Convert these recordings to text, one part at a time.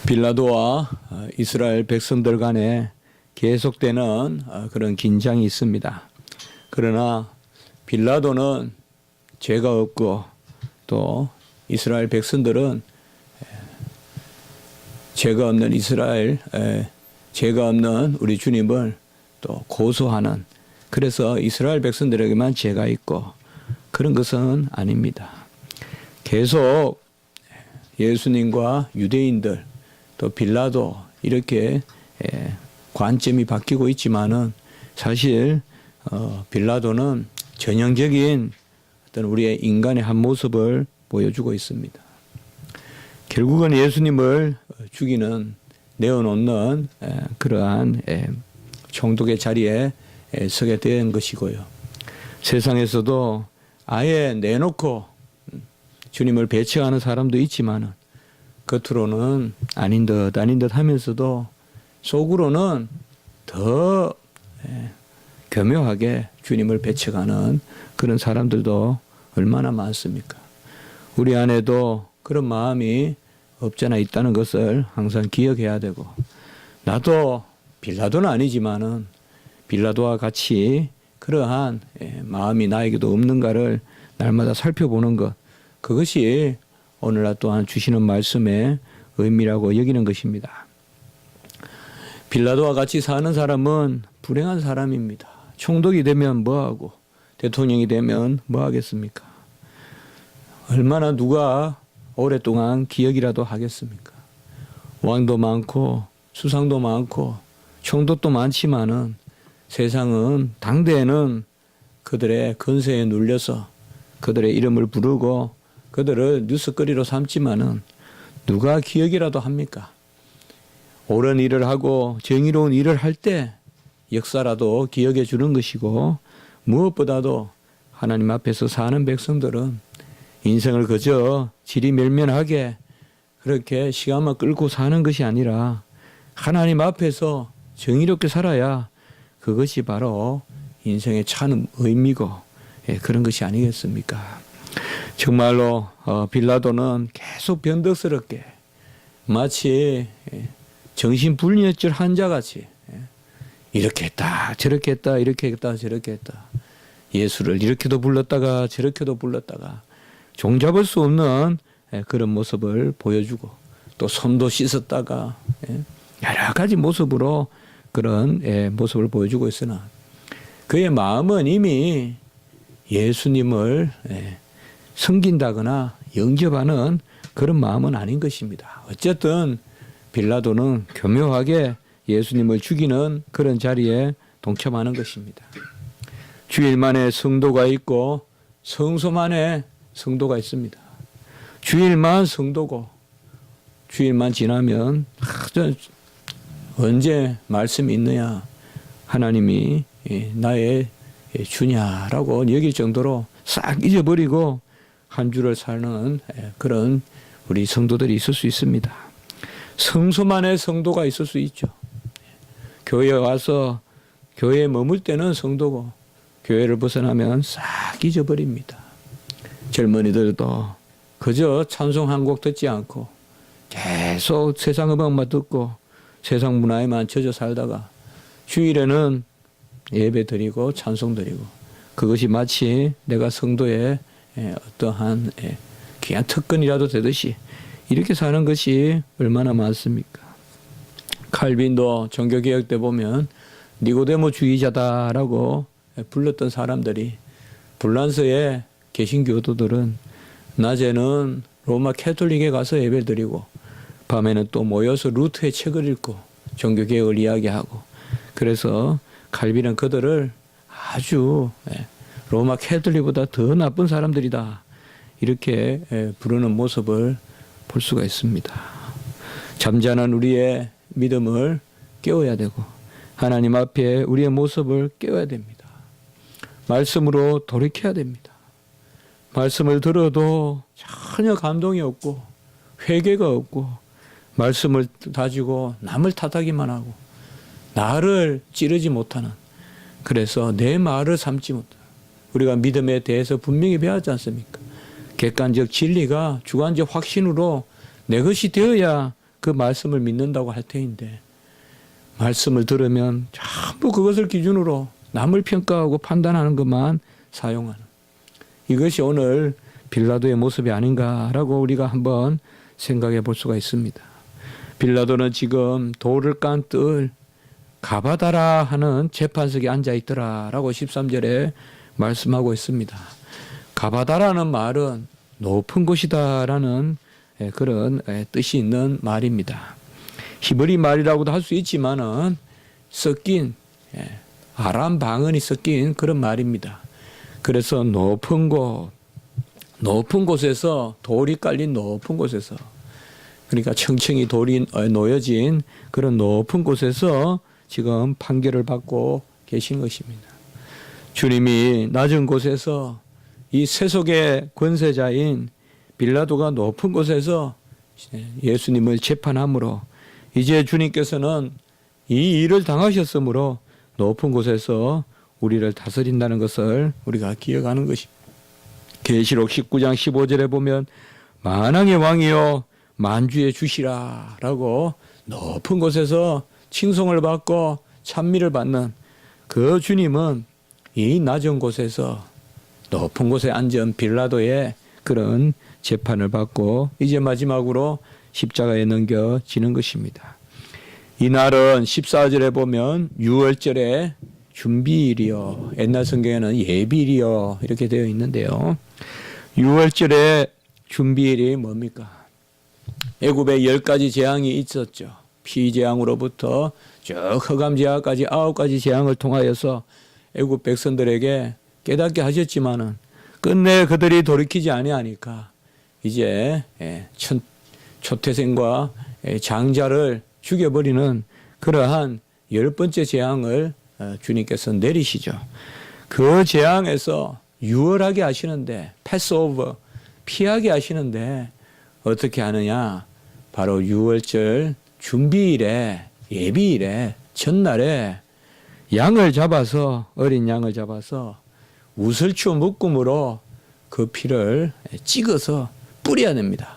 빌라도와 이스라엘 백성들 간에 계속되는 그런 긴장이 있습니다. 그러나 빌라도는 죄가 없고 또 이스라엘 백성들은 죄가 없는 죄가 없는 우리 주님을 또 고소하는, 그래서 이스라엘 백성들에게만 죄가 있고 그런 것은 아닙니다. 계속 예수님과 유대인들 또 빌라도 이렇게 관점이 바뀌고 있지만은 사실 빌라도는 전형적인 어떤 우리의 인간의 한 모습을 보여주고 있습니다. 결국은 예수님을 죽이는, 내어놓는 그러한 총독의 자리에 서게 된 것이고요. 세상에서도 아예 내놓고 주님을 배척하는 사람도 있지만은 겉으로는 아닌 듯 하면서도 속으로는 더 교묘하게 주님을 배척하는 그런 사람들도 얼마나 많습니까? 우리 안에도 그런 마음이 없잖아 있다는 것을 항상 기억해야 되고, 나도 빌라도는 아니지만은 빌라도와 같이 그러한 마음이 나에게도 없는가를 날마다 살펴보는 것, 그것이 오늘날 또한 주시는 말씀의 의미라고 여기는 것입니다. 빌라도와 같이 사는 사람은 불행한 사람입니다. 총독이 되면 뭐하고 대통령이 되면 뭐하겠습니까? 얼마나 누가 오랫동안 기억이라도 하겠습니까? 왕도 많고 수상도 많고 총독도 많지만은 세상은 당대에는 그들의 건세에 눌려서 그들의 이름을 부르고 그들을 뉴스거리로 삼지만은 누가 기억이라도 합니까? 옳은 일을 하고 정의로운 일을 할 때 역사라도 기억해 주는 것이고, 무엇보다도 하나님 앞에서 사는 백성들은 인생을 그저 지리멸면하게 그렇게 시간만 끌고 사는 것이 아니라 하나님 앞에서 정의롭게 살아야 그것이 바로 인생의 참 의미고 그런 것이 아니겠습니까? 정말로 빌라도는 계속 변덕스럽게 마치 정신불면증 환자같이 이렇게 했다 저렇게 했다 이렇게 했다 저렇게 했다, 예수를 이렇게도 불렀다가 저렇게도 불렀다가 종잡을 수 없는 그런 모습을 보여주고, 또 손도 씻었다가 여러 가지 모습으로 그런 모습을 보여주고 있으나 그의 마음은 이미 예수님을 섬긴다거나 영접하는 그런 마음은 아닌 것입니다. 어쨌든 빌라도는 교묘하게 예수님을 죽이는 그런 자리에 동참하는 것입니다. 주일만에 성도가 있고 성소만에 성도가 있습니다. 주일만 성도고 주일만 지나면 언제 말씀이 있느냐, 하나님이 나의 주냐라고 여길 정도로 싹 잊어버리고 한 주를 사는 그런 우리 성도들이 있을 수 있습니다. 성소만의 성도가 있을 수 있죠. 교회에 와서 교회에 머물 때는 성도고 교회를 벗어나면 싹 잊어버립니다. 젊은이들도 그저 찬송 한 곡 듣지 않고 계속 세상 음악만 듣고 세상 문화에만 젖어 살다가 주일에는 예배 드리고 찬송 드리고, 그것이 마치 내가 성도의 어떠한 귀한 특권이라도 되듯이 이렇게 사는 것이 얼마나 많습니까? 칼빈도 종교개혁 때 보면 니고데모주의자다라고 불렀던 사람들이 불란서의 개신교도들은 낮에는 로마 캐톨릭에 가서 예배 드리고 밤에는 또 모여서 루트의 책을 읽고 종교개혁을 이야기하고, 그래서 칼빈은 그들을 아주 로마 캐톨릭보다 더 나쁜 사람들이다 이렇게 부르는 모습을 볼 수가 있습니다. 잠자는 우리의 믿음을 깨워야 되고 하나님 앞에 우리의 모습을 깨워야 됩니다. 말씀으로 돌이켜야 됩니다. 말씀을 들어도 전혀 감동이 없고 회개가 없고 말씀을 가지고 남을 탓하기만 하고 나를 찌르지 못하는, 그래서 내 말을 삼지 못하는, 우리가 믿음에 대해서 분명히 배웠지 않습니까? 객관적 진리가 주관적 확신으로 내 것이 되어야 그 말씀을 믿는다고 할 테인데 말씀을 들으면 전부 그것을 기준으로 남을 평가하고 판단하는 것만 사용하는 이것이 오늘 빌라도의 모습이 아닌가라고 우리가 한번 생각해 볼 수가 있습니다. 빌라도는 지금 돌을 깐 뜰 가바다라 하는 재판석에 앉아 있더라라고 13절에 말씀하고 있습니다. 가바다라는 말은 높은 곳이다라는 그런 뜻이 있는 말입니다. 히브리 말이라고도 할 수 있지만은 섞인 아람 방언이 섞인 그런 말입니다. 그래서 높은 곳에서 돌이 깔린 높은 곳에서 그러니까 청청이 돌이 놓여진 그런 높은 곳에서 지금 판결을 받고 계신 것입니다. 주님이 낮은 곳에서 이 세속의 권세자인 빌라도가 높은 곳에서 예수님을 재판함으로 이제 주님께서는 이 일을 당하셨으므로 높은 곳에서 우리를 다스린다는 것을 우리가 기억하는 것입니다. 계시록 19장 15절에 보면 만왕의 왕이여 만주의 주시라 라고 높은 곳에서 칭송을 받고 찬미를 받는 그 주님은 이 낮은 곳에서 높은 곳에 앉은 빌라도의 그런 재판을 받고 이제 마지막으로 십자가에 넘겨지는 것입니다. 이날은 14절에 보면 6월절의 준비일이요. 옛날 성경에는 예비일이요. 이렇게 되어 있는데요. 6월절의 준비일이 뭡니까? 애굽에 10가지 재앙이 있었죠. 피재앙으로부터 쭉 흑암재앙까지 9가지 재앙을 통하여서 애굽 백성들에게 깨닫게 하셨지만은 끝내 그들이 돌이키지 아니하니까 이제 초태생과 장자를 죽여버리는 그러한 10번째 재앙을 주님께서 내리시죠. 그 재앙에서 유월하게 하시는데 패스오버 피하게 하시는데 어떻게 하느냐? 바로 6월절 준비일에 예비일에 전날에 양을 잡아서 어린 양을 잡아서 우슬추 묶음으로 그 피를 찍어서 뿌려야 됩니다.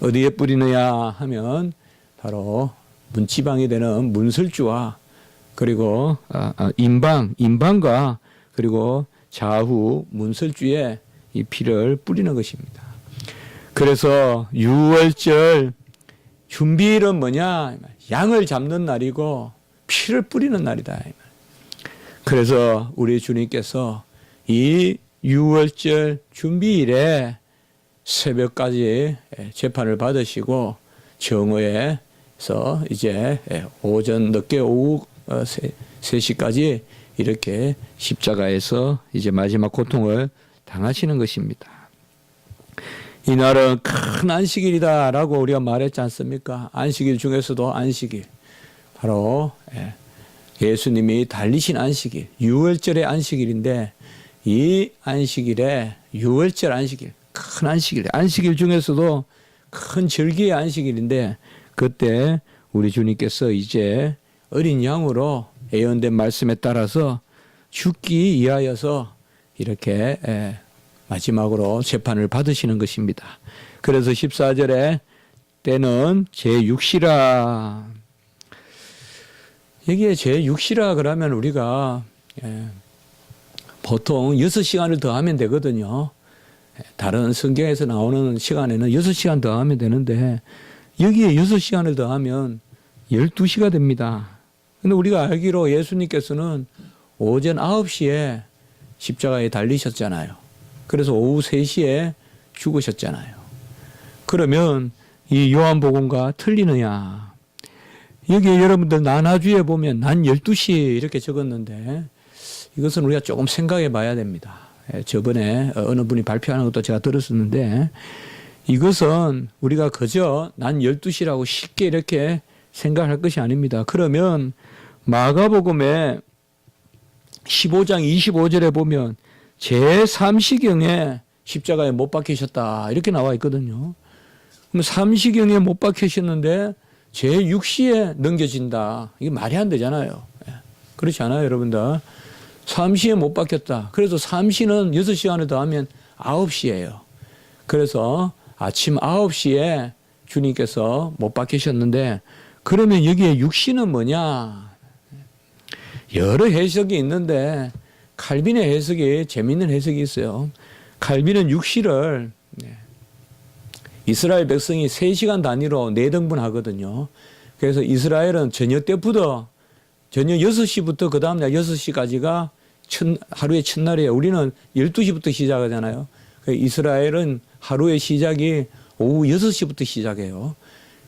어디에 뿌리느냐 하면 바로 문지방이 되는 문설주와 그리고 인방과 그리고 좌우 문설주에 이 피를 뿌리는 것입니다. 그래서 6월절 준비일은 뭐냐? 양을 잡는 날이고 피를 뿌리는 날이다. 그래서 우리 주님께서 이 6월절 준비일에 새벽까지 재판을 받으시고 정오에서 이제 오전 늦게 오후 3시까지 이렇게 십자가에서 이제 마지막 고통을 당하시는 것입니다. 이날은 큰 안식일이다라고 우리가 말했지 않습니까? 안식일 중에서도 안식일. 바로 예수님이 달리신 안식일, 6월절의 안식일인데 이 안식일에 6월절 안식일, 큰 안식일, 안식일 중에서도 큰 절기의 안식일인데 그때 우리 주님께서 이제 어린 양으로 예언된 말씀에 따라서 죽기 위하여서 이렇게 마지막으로 재판을 받으시는 것입니다. 그래서 14절에 때는 제6시라. 여기에 제6시라 그러면 우리가 보통 6시간을 더하면 되거든요. 다른 성경에서 나오는 시간에는 6시간 더하면 되는데 여기에 6시간을 더하면 12시가 됩니다. 근데 우리가 알기로 예수님께서는 오전 9시에 십자가에 달리셨잖아요. 그래서 오후 3시에 죽으셨잖아요. 그러면 이 요한복음과 틀리느냐? 여기에 여러분들 나나주에 보면 난 12시 이렇게 적었는데 이것은 우리가 조금 생각해 봐야 됩니다. 저번에 어느 분이 발표하는 것도 제가 들었었는데 이것은 우리가 그저 난 12시라고 쉽게 이렇게 생각할 것이 아닙니다. 그러면 마가복음에 15장 25절에 보면 제3시경에 십자가에 못 박히셨다 이렇게 나와 있거든요. 그럼 3시경에 못 박히셨는데 제6시에 넘겨진다. 이게 말이 안 되잖아요. 그렇지 않아요, 여러분들? 3시에 못 박혔다. 그래서 3시는 6시간을 더하면 9시예요. 그래서 아침 9시에 주님께서 못 박히셨는데 그러면 여기에 육신은 뭐냐? 여러 해석이 있는데 칼빈의 해석이 재미있는 해석이 있어요. 칼빈은 육시를 이스라엘 백성이 3시간 단위로 4등분 하거든요. 그래서 이스라엘은 저녁 때부터 저녁 6시부터 그 다음날 6시까지가 하루의 첫날이에요. 우리는 12시부터 시작하잖아요. 이스라엘은 하루의 시작이 오후 6시부터 시작해요.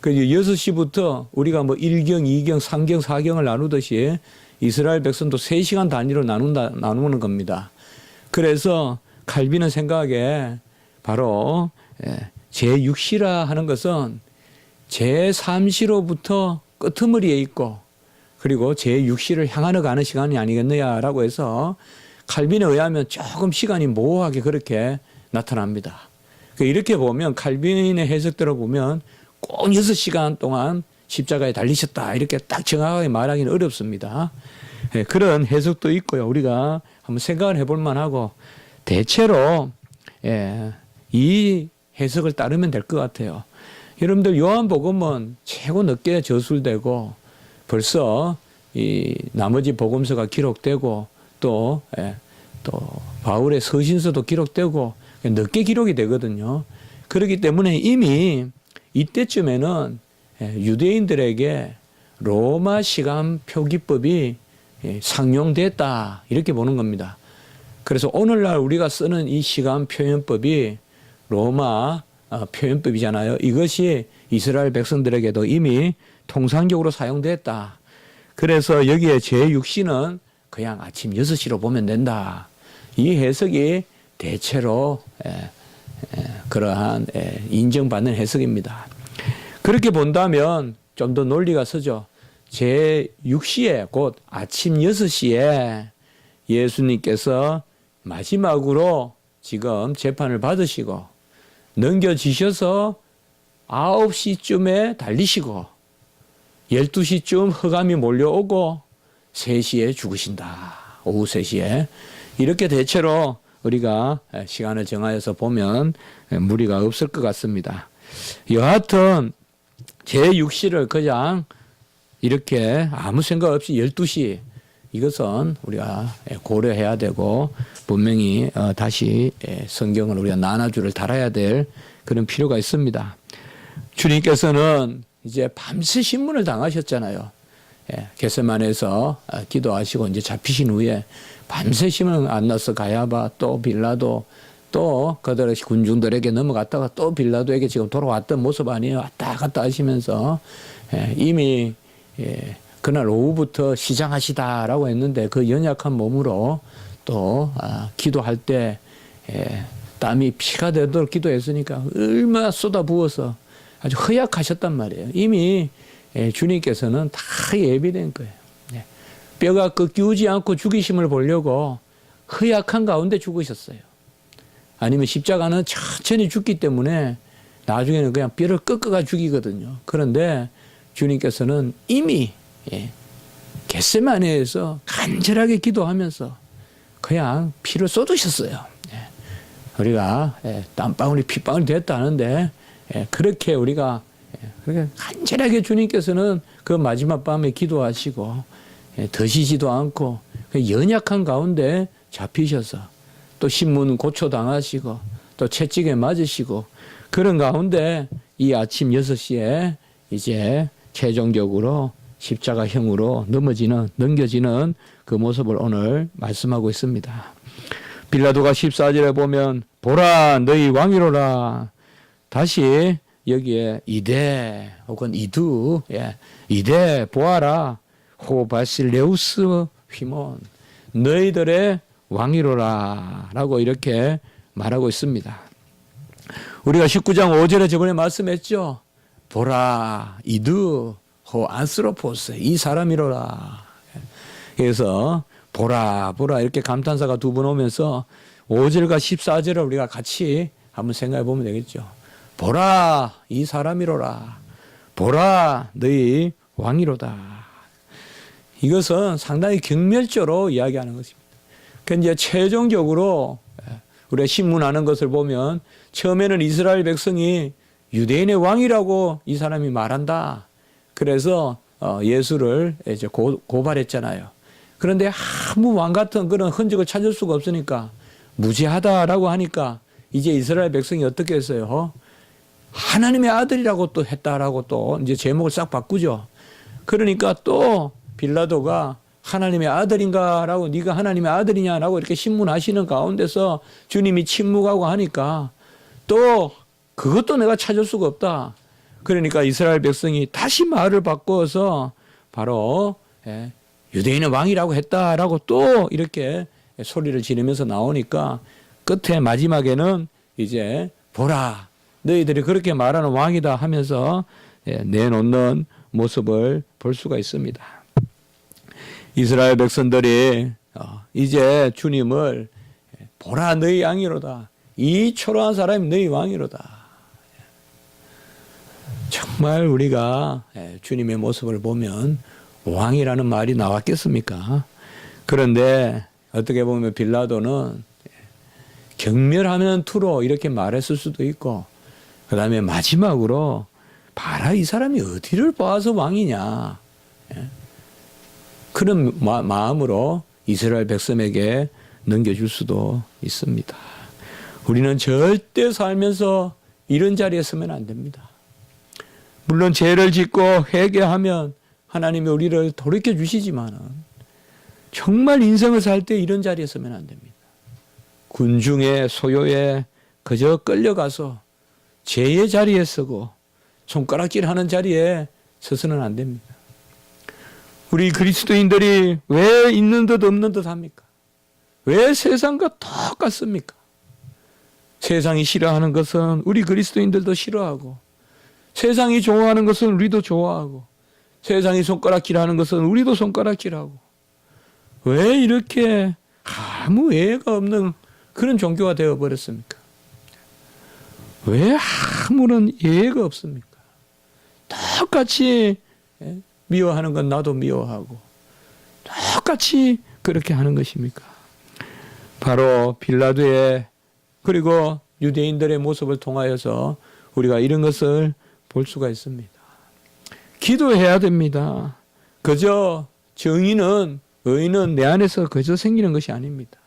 그래서 6시부터 우리가 뭐 1경, 2경, 3경, 4경을 나누듯이 이스라엘 백성도 3시간 단위로 나누는 겁니다. 그래서 칼빈은 생각에 바로 제6시라 하는 것은 제3시로부터 끄트머리에 있고 그리고 제6시를 향하러 가는 시간이 아니겠느냐라고 해서 칼빈에 의하면 조금 시간이 모호하게 그렇게 나타납니다. 이렇게 보면 칼빈의 해석대로 보면 꼭 6시간 동안 십자가에 달리셨다 이렇게 딱 정확하게 말하기는 어렵습니다. 그런 해석도 있고요. 우리가 한번 생각을 해볼 만하고 대체로 이 해석을 따르면 될 것 같아요. 여러분들 요한복음은 최고 늦게 저술되고 벌써 이 나머지 복음서가 기록되고 또 바울의 서신서도 기록되고 늦게 기록이 되거든요. 그렇기 때문에 이미 이때쯤에는 유대인들에게 로마 시간 표기법이 상용됐다 이렇게 보는 겁니다. 그래서 오늘날 우리가 쓰는 이 시간 표현법이 로마 표현법이잖아요. 이것이 이스라엘 백성들에게도 이미 통상적으로 사용됐다. 그래서 여기에 제6시는 그냥 아침 6시로 보면 된다. 이 해석이 대체로 그러한 인정받는 해석입니다. 그렇게 본다면 좀 더 논리가 서죠. 제6시에 곧 아침 6시에 예수님께서 마지막으로 지금 재판을 받으시고 넘겨지셔서 9시쯤에 달리시고 12시쯤 흑암이 몰려오고 3시에 죽으신다. 오후 3시에. 이렇게 대체로 우리가 시간을 정하여서 보면 무리가 없을 것 같습니다. 여하튼 제6시를 그냥 이렇게 아무 생각 없이 12시 이것은 우리가 고려해야 되고 분명히 다시 성경을 우리가 나눠줄을 달아야 될 그런 필요가 있습니다. 주님께서는 이제 밤새 신문을 당하셨잖아요. 겟세마네에서 기도하시고 이제 잡히신 후에 밤새 신문 안 나서 가야바 또 빌라도 또 그들의 군중들에게 넘어갔다가 또 빌라도에게 지금 돌아왔던 모습 아니에요. 왔다 갔다 하시면서 이미 그날 오후부터 시작하시다라고 했는데 그 연약한 몸으로 또 기도할 때 땀이 피가 되도록 기도했으니까 얼마나 쏟아부어서 아주 허약하셨단 말이에요. 이미 주님께서는 다 예비된 거예요. 뼈가 꺾이지 않고 죽이심을 보려고 허약한 가운데 죽으셨어요. 아니면 십자가는 천천히 죽기 때문에 나중에는 그냥 뼈를 꺾어가 죽이거든요. 그런데 주님께서는 이미 겟세마네에서 간절하게 기도하면서 그냥 피를 쏟으셨어요. 우리가 땀방울이 핏방울이 됐다 하는데 그렇게 우리가 그렇게 간절하게 주님께서는 그 마지막 밤에 기도하시고 드시지도 않고 연약한 가운데 잡히셔서 또 신문 고초당하시고 또 채찍에 맞으시고 그런 가운데 이 아침 6시에 이제 최종적으로 십자가형으로 넘겨지는 그 모습을 오늘 말씀하고 있습니다. 빌라도가 14절에 보면 보라 너희 왕이로라. 다시 여기에 이대 혹은 이두 이대 보아라 호 바실레우스 휘몬 너희들의 왕이로라 라고 이렇게 말하고 있습니다. 우리가 19장 5절에 저번에 말씀했죠. 보라 이두 호 안스로포스 이 사람이로라. 그래서 보라 이렇게 감탄사가 두 번 오면서 5절과 14절을 우리가 같이 한번 생각해 보면 되겠죠. 보라 이 사람이로라. 보라 너희 왕이로다. 이것은 상당히 경멸적으로 이야기하는 것입니다. 그러니까 이제 최종적으로 우리가 신문하는 것을 보면 처음에는 이스라엘 백성이 유대인의 왕이라고 이 사람이 말한다. 그래서 예수를 이제 고발했잖아요. 그런데 아무 왕 같은 그런 흔적을 찾을 수가 없으니까 무죄하다라고 하니까 이제 이스라엘 백성이 어떻게 했어요? 하나님의 아들이라고 또 했다라고 또 이제 제목을 싹 바꾸죠. 그러니까 또 빌라도가 하나님의 아들인가라고, 네가 하나님의 아들이냐라고 이렇게 신문하시는 가운데서 주님이 침묵하고 하니까 또 그것도 내가 찾을 수가 없다. 그러니까 이스라엘 백성이 다시 말을 바꿔서 바로 유대인의 왕이라고 했다라고 또 이렇게 소리를 지르면서 나오니까 끝에 마지막에는 이제 보라, 너희들이 그렇게 말하는 왕이다 하면서 내놓는 모습을 볼 수가 있습니다. 이스라엘 백성들이 이제 주님을 보라, 너희 왕이로다. 이 초라한 사람이 너희 왕이로다. 정말 우리가 주님의 모습을 보면 왕이라는 말이 나왔겠습니까? 그런데 어떻게 보면 빌라도는 경멸하면 투로 이렇게 말했을 수도 있고, 그 다음에 마지막으로 봐라, 이 사람이 어디를 봐서 왕이냐, 그런 마음으로 이스라엘 백성에게 넘겨줄 수도 있습니다. 우리는 절대 살면서 이런 자리에 서면 안 됩니다. 물론 죄를 짓고 회개하면 하나님이 우리를 돌이켜 주시지만은 정말 인생을 살 때 이런 자리에 서면 안 됩니다. 군중의 소요에 그저 끌려가서 죄의 자리에 서고 손가락질 하는 자리에 서서는 안 됩니다. 우리 그리스도인들이 왜 있는 듯 없는 듯 합니까? 왜 세상과 똑같습니까? 세상이 싫어하는 것은 우리 그리스도인들도 싫어하고, 세상이 좋아하는 것은 우리도 좋아하고, 세상이 손가락질하는 것은 우리도 손가락질하고, 왜 이렇게 아무 예외가 없는 그런 종교가 되어버렸습니까? 왜 아무런 예외가 없습니까? 똑같이 미워하는 건 나도 미워하고 똑같이 그렇게 하는 것입니까? 바로 빌라도의 그리고 유대인들의 모습을 통하여서 우리가 이런 것을 볼 수가 있습니다. 기도해야 됩니다. 그저 정의는, 의는 내 안에서 그저 생기는 것이 아닙니다.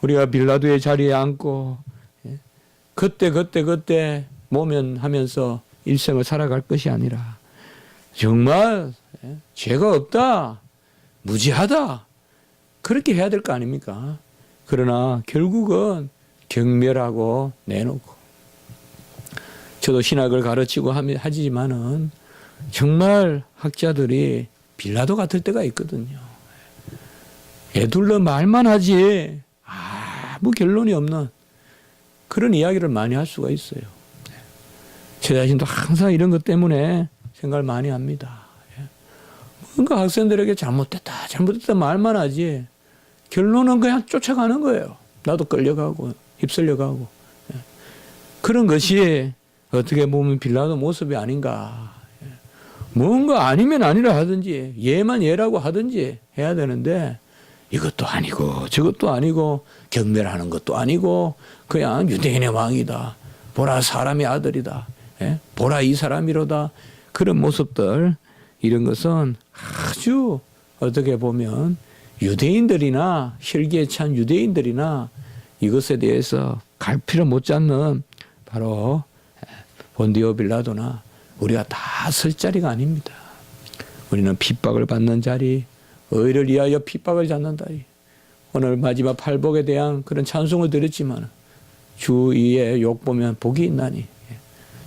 우리가 빌라도의 자리에 앉고 그때 모면하면서 일생을 살아갈 것이 아니라 정말 죄가 없다, 무지하다, 그렇게 해야 될 거 아닙니까? 그러나 결국은 경멸하고 내놓고, 저도 신학을 가르치고 하지만은 정말 학자들이 빌라도 같을 때가 있거든요. 애둘러 말만 하지 아무 결론이 없는 그런 이야기를 많이 할 수가 있어요. 제 자신도 항상 이런 것 때문에 생각을 많이 합니다. 뭔가 학생들에게 잘못됐다 말만 하지 결론은 그냥 쫓아가는 거예요. 나도 끌려가고 휩쓸려가고. 그런 것이 어떻게 보면 빌라도 모습이 아닌가. 뭔가 아니면 아니라 하든지 예만 예라고 하든지 해야 되는데 이것도 아니고 저것도 아니고 경멸하는 것도 아니고 그냥 유대인의 왕이다. 보라, 사람의 아들이다. 보라, 이 사람이로다. 그런 모습들, 이런 것은 아주 어떻게 보면 유대인들이나 혈기에 찬 유대인들이나 이것에 대해서 갈피를 못 잡는 바로 본디오 빌라도나 우리가 다 설 자리가 아닙니다. 우리는 핍박을 받는 자리, 의를 위하여 핍박을 받는 자리. 오늘 마지막 팔복에 대한 그런 찬송을 드렸지만 주 위에 욕 보면 복이 있나니,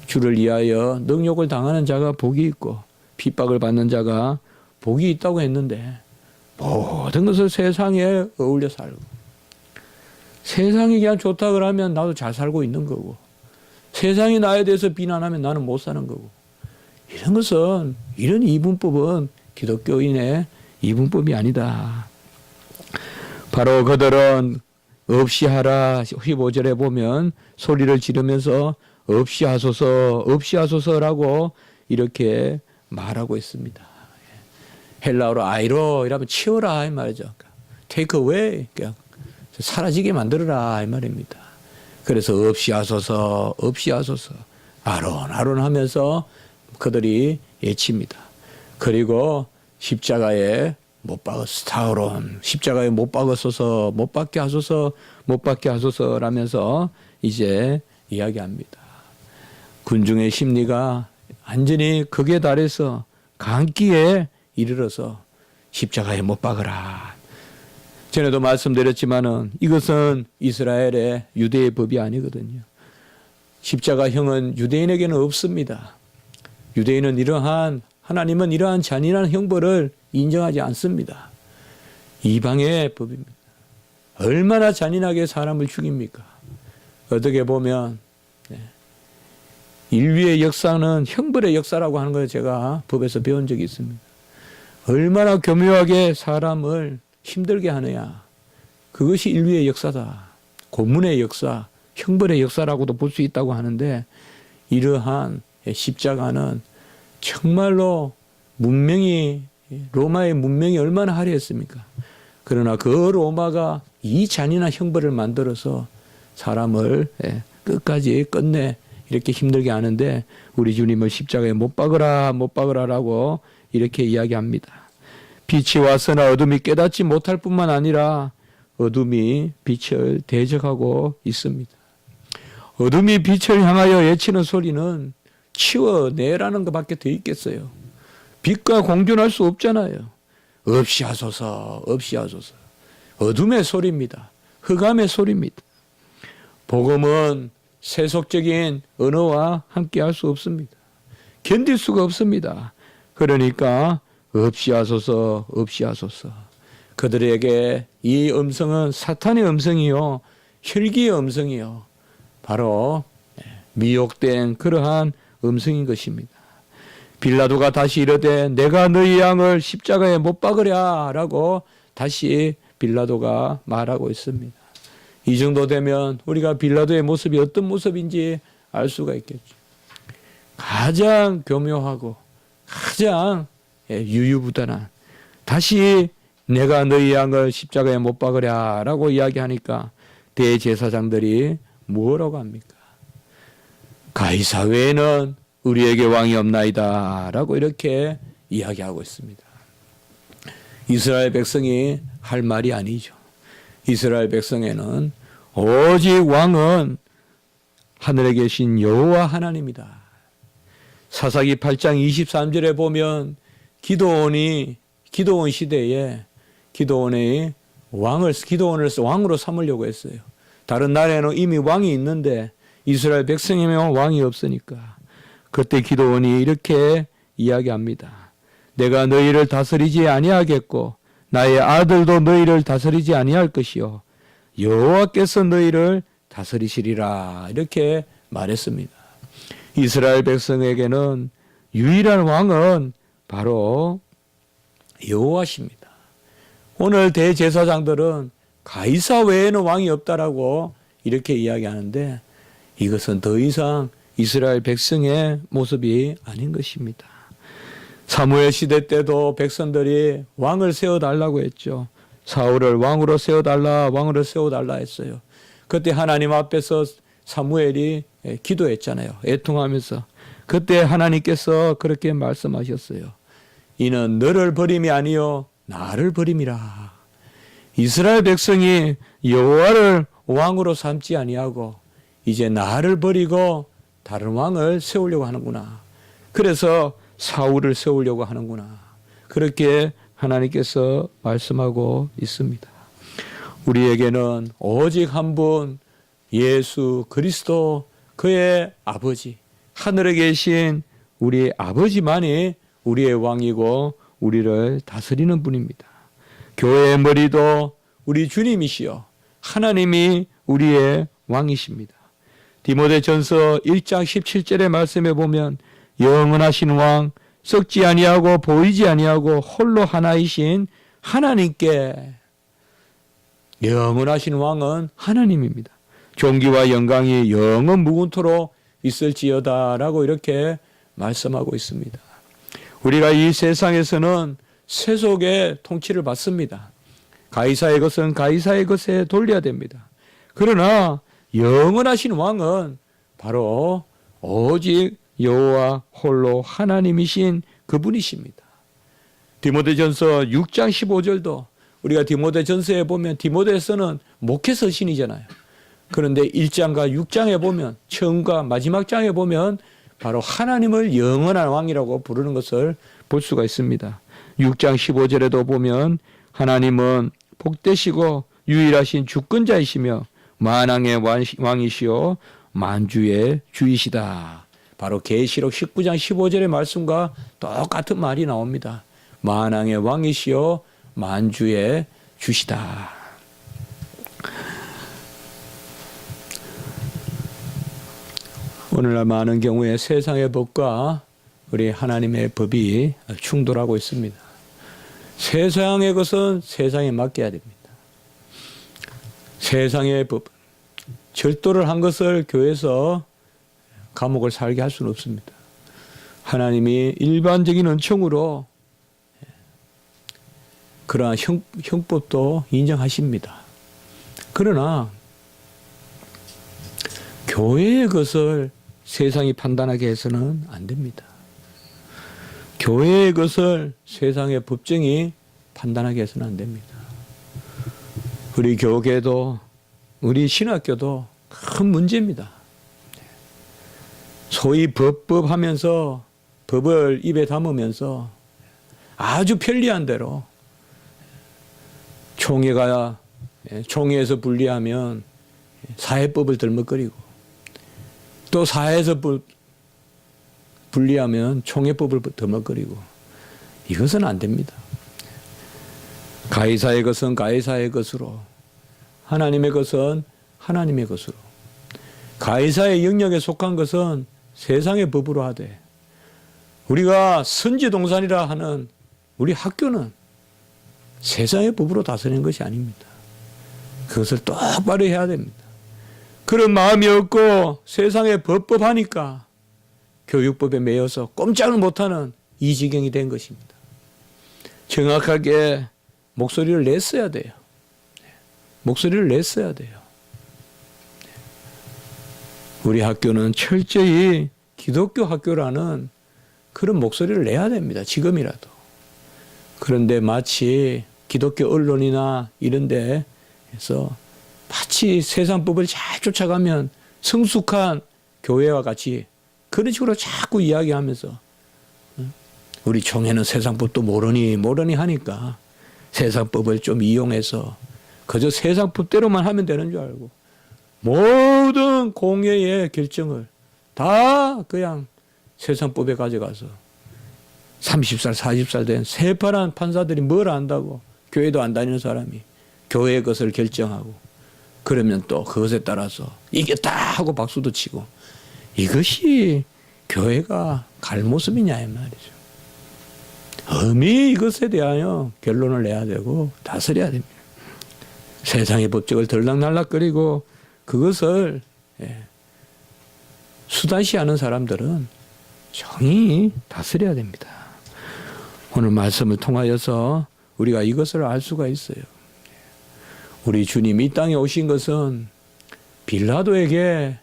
주를 위하여 능욕을 당하는 자가 복이 있고 핍박을 받는 자가 복이 있다고 했는데 모든 것을 세상에 어울려 살고, 세상이 그냥 좋다 그러면 나도 잘 살고 있는 거고, 세상이 나에 대해서 비난하면 나는 못 사는 거고, 이런 것은, 이런 이분법은 기독교인의 이분법이 아니다. 바로 그들은 없이 하라 15절에 보면 소리를 지르면서 없이 하소서, 없이 하소서라고 이렇게 말하고 있습니다. 헬라어로 아이로 이라면 치워라 이 말이죠. take away, 그냥 사라지게 만들어라 이 말입니다. 그래서 없이 하소서, 없이 하소서. 아론 하면서 그들이 외칩니다. 그리고 십자가에 못 박았어. 아론 십자가에 못 박았어서 못 박게 하소서, 못 박게 하소서라면서 이제 이야기합니다. 군중의 심리가 완전히 극에 달해서 간기에 이르러서 십자가에 못 박으라. 전에도 말씀드렸지만은 이것은 이스라엘의 유대의 법이 아니거든요. 십자가형은 유대인에게는 없습니다. 유대인은 하나님은 이러한 잔인한 형벌을 인정하지 않습니다. 이방의 법입니다. 얼마나 잔인하게 사람을 죽입니까? 어떻게 보면 인류의 역사는 형벌의 역사라고 하는 걸 제가 법에서 배운 적이 있습니다. 얼마나 교묘하게 사람을 힘들게 하느냐. 그것이 인류의 역사다. 고문의 역사, 형벌의 역사라고도 볼 수 있다고 하는데 이러한 십자가는 정말로 로마의 문명이 얼마나 화려했습니까? 그러나 그 로마가 이 잔인한 형벌을 만들어서 사람을 끝까지 끝내 이렇게 힘들게 하는데 우리 주님을 십자가에 못 박으라라고 이렇게 이야기합니다. 빛이 왔으나 어둠이 깨닫지 못할 뿐만 아니라 어둠이 빛을 대적하고 있습니다. 어둠이 빛을 향하여 외치는 소리는 치워내라는 것밖에 더 있겠어요. 빛과 공존할 수 없잖아요. 없이 하소서, 없이 하소서. 어둠의 소리입니다. 흑암의 소리입니다. 복음은 세속적인 언어와 함께 할 수 없습니다. 견딜 수가 없습니다. 그러니까 없이 하소서, 없이 하소서. 그들에게 이 음성은 사탄의 음성이요, 혈기의 음성이요, 바로 미혹된 그러한 음성인 것입니다. 빌라도가 다시 이르되 내가 너희 양을 십자가에 못 박으랴 라고 다시 빌라도가 말하고 있습니다. 이 정도 되면 우리가 빌라도의 모습이 어떤 모습인지 알 수가 있겠죠. 가장 교묘하고 가장 유유부단한, 다시 내가 너희 양을 십자가에 못 박으랴 라고 이야기하니까 대제사장들이 뭐라고 합니까? 가이사 외에는 우리에게 왕이 없나이다 라고 이렇게 이야기하고 있습니다. 이스라엘 백성이 할 말이 아니죠. 이스라엘 백성에는 오직 왕은 하늘에 계신 여호와 하나님이다. 사사기 8장 23절에 보면 기드온 시대에 기드온을 왕으로 삼으려고 했어요. 다른 나라에는 이미 왕이 있는데 이스라엘 백성이면 왕이 없으니까 그때 기드온이 이렇게 이야기합니다. 내가 너희를 다스리지 아니하겠고 나의 아들도 너희를 다스리지 아니할 것이요 여호와께서 너희를 다스리시리라 이렇게 말했습니다. 이스라엘 백성에게는 유일한 왕은 바로 여호와십니다. 오늘 대제사장들은 가이사 외에는 왕이 없다라고 이렇게 이야기하는데 이것은 더 이상 이스라엘 백성의 모습이 아닌 것입니다. 사무엘 시대 때도 백성들이 왕을 세워달라고 했죠. 사울을 왕으로 세워달라 했어요. 그때 하나님 앞에서 사무엘이 기도했잖아요. 애통하면서. 그때 하나님께서 그렇게 말씀하셨어요. 이는 너를 버림이 아니요 나를 버림이라. 이스라엘 백성이 여호와를 왕으로 삼지 아니하고 이제 나를 버리고 다른 왕을 세우려고 하는구나. 그래서 사울을 세우려고 하는구나. 그렇게 하나님께서 말씀하고 있습니다. 우리에게는 오직 한 분 예수 그리스도 그의 아버지, 하늘에 계신 우리 아버지만이 우리의 왕이고 우리를 다스리는 분입니다. 교회의 머리도 우리 주님이시여 하나님이 우리의 왕이십니다. 디모데전서 1장 17절의 말씀에 보면 영원하신 왕, 썩지 아니하고 보이지 아니하고 홀로 하나이신 하나님께, 영원하신 왕은 하나님입니다. 존귀와 영광이 영원 무궁토록 있을지어다라고 이렇게 말씀하고 있습니다. 우리가 이 세상에서는 세속의 통치를 받습니다. 가이사의 것은 가이사의 것에 돌려야 됩니다. 그러나 영원하신 왕은 바로 오직 여호와 홀로 하나님이신 그분이십니다. 디모데전서 6장 15절도 우리가 디모데전서에 보면 디모데서는 목회 서신이잖아요. 그런데 1장과 6장에 보면 처음과 마지막 장에 보면 바로 하나님을 영원한 왕이라고 부르는 것을 볼 수가 있습니다. 6장 15절에도 보면 하나님은 복되시고 유일하신 주권자이시며 만왕의 왕이시요 만주의 주이시다. 바로 계시록 19장 15절의 말씀과 똑같은 말이 나옵니다. 만왕의 왕이시요 만주의 주시다. 오늘날 많은 경우에 세상의 법과 우리 하나님의 법이 충돌하고 있습니다. 세상의 것은 세상에 맡겨야 됩니다. 세상의 법, 절도를 한 것을 교회에서 감옥을 살게 할 수는 없습니다. 하나님이 일반적인 은총으로 그러한 형법도 인정하십니다. 그러나 교회의 것을 세상이 판단하게 해서는 안 됩니다. 교회의 것을 세상의 법정이 판단하게 해서는 안 됩니다. 우리 교계도 우리 신학교도 큰 문제입니다. 소위 법 하면서 법을 입에 담으면서 아주 편리한 대로 총회에서 분리하면 사회법을 들먹거리고 또 사회에서 분리하면 총회법을 들먹거리고 이것은 안 됩니다. 가이사의 것은 가이사의 것으로 하나님의 것은 하나님의 것으로 가이사의 영역에 속한 것은 세상의 법으로 하되 우리가 선지동산이라 하는 우리 학교는 세상의 법으로 다스리는 것이 아닙니다. 그것을 똑바로 해야 됩니다. 그런 마음이 없고 세상의 법하니까 교육법에 매여서 꼼짝을 못하는 이 지경이 된 것입니다. 정확하게 목소리를 냈어야 돼요. 목소리를 냈어야 돼요. 우리 학교는 철저히 기독교 학교라는 그런 목소리를 내야 됩니다. 지금이라도. 그런데 마치 기독교 언론이나 이런 데에서 마치 세상법을 잘 쫓아가면 성숙한 교회와 같이 그런 식으로 자꾸 이야기하면서 우리 총회는 세상법도 모르니 하니까 세상법을 좀 이용해서 그저 세상법대로만 하면 되는 줄 알고 모든 공회의 결정을 다 그냥 세상법에 가져가서 30살, 40살 된 새파란 판사들이 뭘 안다고 교회도 안 다니는 사람이 교회의 것을 결정하고 그러면 또 그것에 따라서 이겼다 하고 박수도 치고 이것이 교회가 갈 모습이냐 이 말이죠. 엄히 이것에 대하여 결론을 내야 되고 다스려야 됩니다. 세상의 법칙을 들락날락거리고 그것을 수단시하는 사람들은 정히 다스려야 됩니다. 오늘 말씀을 통하여서 우리가 이것을 알 수가 있어요. 우리 주님 이 땅에 오신 것은 빌라도의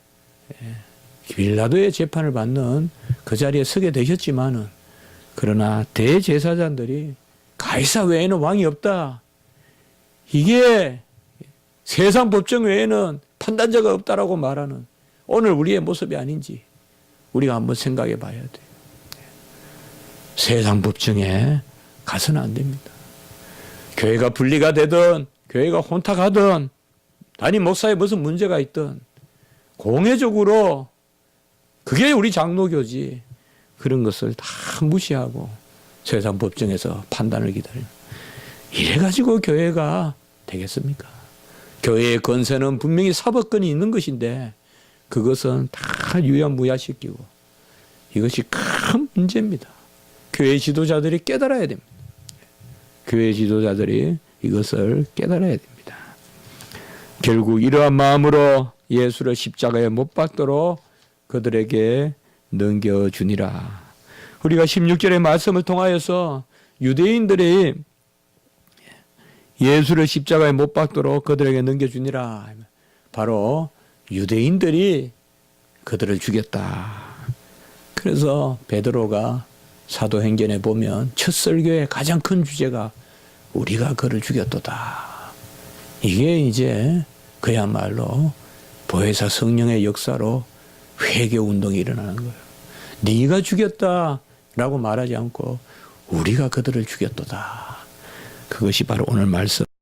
재판을 받는 그 자리에 서게 되셨지만은 그러나 대제사장들이 가이사 외에는 왕이 없다. 이게 세상 법정 외에는 판단자가 없다라고 말하는 오늘 우리의 모습이 아닌지 우리가 한번 생각해 봐야 돼요. 세상 법정에 가서는 안 됩니다. 교회가 분리가 되든 교회가 혼탁하든 단임 목사에 무슨 문제가 있든 공회적으로 그게 우리 장로교지 그런 것을 다 무시하고 세상 법정에서 판단을 기다리는 이래가지고 교회가 되겠습니까? 교회의 권세는 분명히 사법권이 있는 것인데 그것은 다 유야무야시키고 이것이 큰 문제입니다. 교회 지도자들이 깨달아야 됩니다. 교회 지도자들이 이것을 깨달아야 됩니다. 결국 이러한 마음으로 예수를 십자가에 못 박도록 그들에게 넘겨주니라. 우리가 16절의 말씀을 통하여서 유대인들이 예수를 십자가에 못 박도록 그들에게 넘겨주니라. 바로 유대인들이 그들을 죽였다. 그래서 베드로가 사도행전에 보면 첫 설교의 가장 큰 주제가 우리가 그를 죽였도다. 이게 이제 그야말로 보혜사 성령의 역사로 회개 운동이 일어나는 거예요. 네가 죽였다라고 말하지 않고 우리가 그들을 죽였도다. 그것이 바로 오늘 말씀.